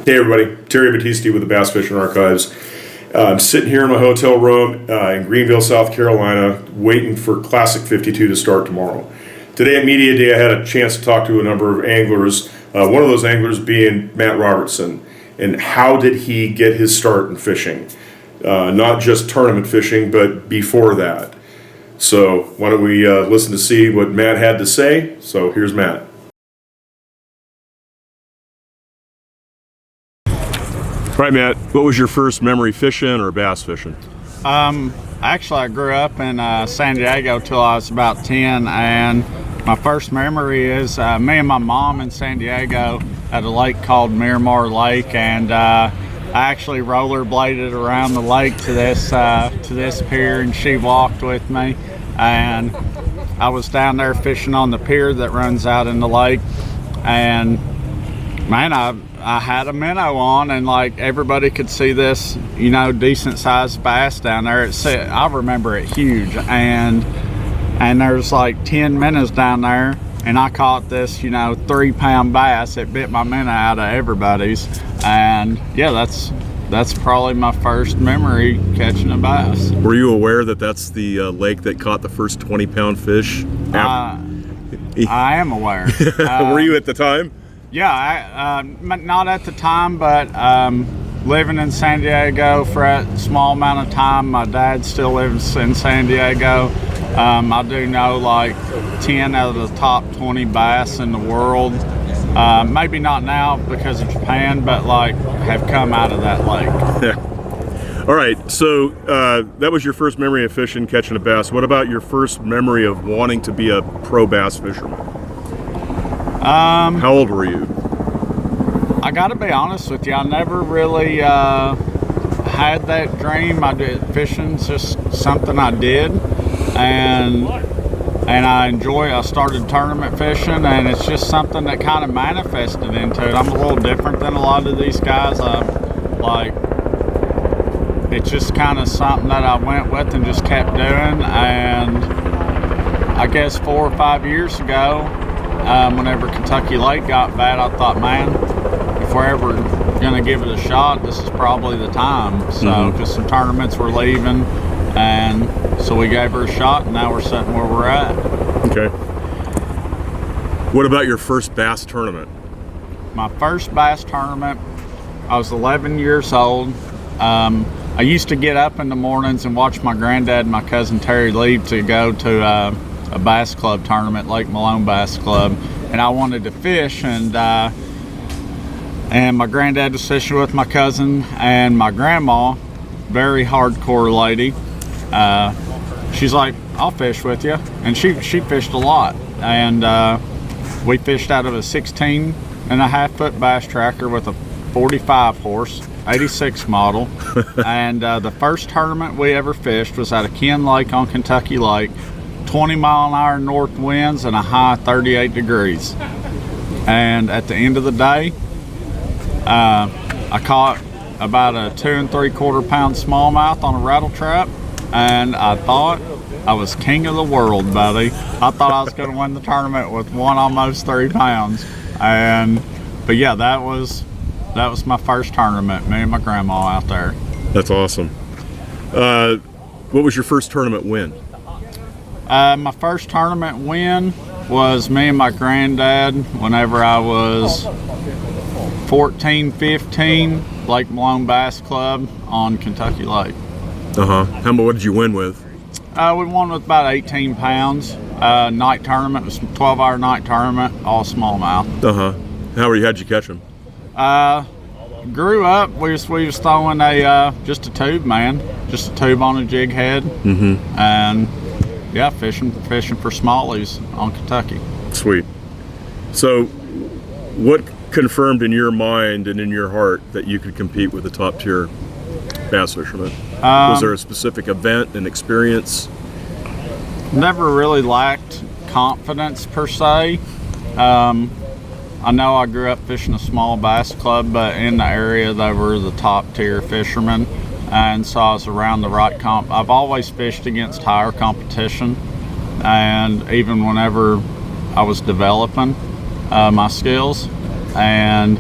Hey everybody, Terry Battisti with the Bass Fishing Archives. I'm sitting here in my hotel room in Greenville, South Carolina, waiting for Classic 52 to start tomorrow. Today at Media Day, I had a chance to talk to a number of anglers, one of those anglers being Matt Robertson, and how did he get his start in fishing? Not just tournament fishing, but before that. So why don't we listen to see what Matt had to say? So here's Matt. All right, Matt, what was your first memory fishing or bass fishing? Actually, I grew up in San Diego till I was about 10, and my first memory is me and my mom in San Diego at a lake called Miramar Lake, and I actually rollerbladed around the lake to this pier, and she walked with me, and I was down there fishing on the pier that runs out in the lake, and man, I had a minnow on, and like everybody could see this, you know, decent sized bass down there. I remember it huge, and there's like 10 minnows down there, and I caught this, you know, 3-pound bass. It bit my minnow out of everybody's, and yeah, that's probably my first memory catching a bass. Were you aware that that's the lake that caught the first 20-pound fish? I am aware. Were you at the time? Yeah, not at the time, but living in San Diego for a small amount of time. My dad still lives in San Diego. I do know like 10 out of the top 20 bass in the world. Maybe not now because of Japan, but like have come out of that lake. Yeah. All right, so that was your first memory of fishing, catching a bass. What about your first memory of wanting to be a pro bass fisherman? How old were you? I gotta be honest with you, I never really had that dream. Fishing's just something I did, and I started tournament fishing, and it's just something that kind of manifested into it. I'm a little different than a lot of these guys. It's just kind of something that I went with and just kept doing, and I guess 4 or 5 years ago, whenever Kentucky Lake got bad, I thought, man, if we're ever gonna give it a shot, this is probably the time. So, because some tournaments were leaving, and so we gave her a shot, and now we're sitting where we're at. Okay. What about your first bass tournament? My first bass tournament, I was 11 years old. I used to get up in the mornings and watch my granddad and my cousin Terry leave to go to a bass club tournament, Lake Malone Bass Club, and I wanted to fish, and my granddad was fishing with my cousin, and my grandma, very hardcore lady, she's like, I'll fish with you, and she fished a lot, and we fished out of a 16.5-foot bass tracker with a 45 horse 86 model, and the first tournament we ever fished was at a Ken Lake on Kentucky Lake. 20-mile-an-hour north winds and a high 38 degrees. And at the end of the day, I caught about a 2 3/4 pound smallmouth on a rattle trap, and I thought I was king of the world, buddy. I thought I was going to win the tournament with one almost 3 pounds. But yeah, that was my first tournament. Me and my grandma out there. That's awesome. What was your first tournament win? My first tournament win was me and my granddad whenever I was 14, 15, Lake Malone Bass Club on Kentucky Lake. What did you win with? We won with about 18 pounds. Night tournament, it was a 12-hour night tournament, all smallmouth. How'd you catch them? Grew up, we was throwing just a tube, man. Just a tube on a jig head. And yeah, fishing for smallies on Kentucky. Sweet. So what confirmed in your mind and in your heart that you could compete with the top tier bass fishermen? Was there a specific event and experience? Never really lacked confidence per se. I know I grew up fishing a small bass club, but in the area they were the top tier fishermen, and so I was around the right comp. I've always fished against higher competition, and even whenever I was developing my skills, and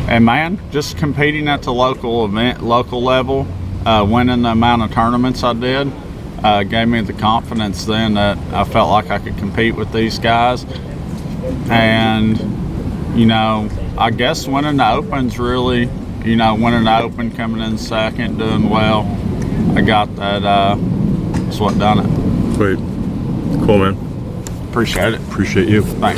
And man, just competing at the local level, winning the amount of tournaments I did, gave me the confidence then that I felt like I could compete with these guys. And, you know, I guess winning the Open's really, you know, winning the Open, coming in second, doing well, I got that, that's what done it. Sweet. Cool, man. Appreciate it. Appreciate you. Thanks.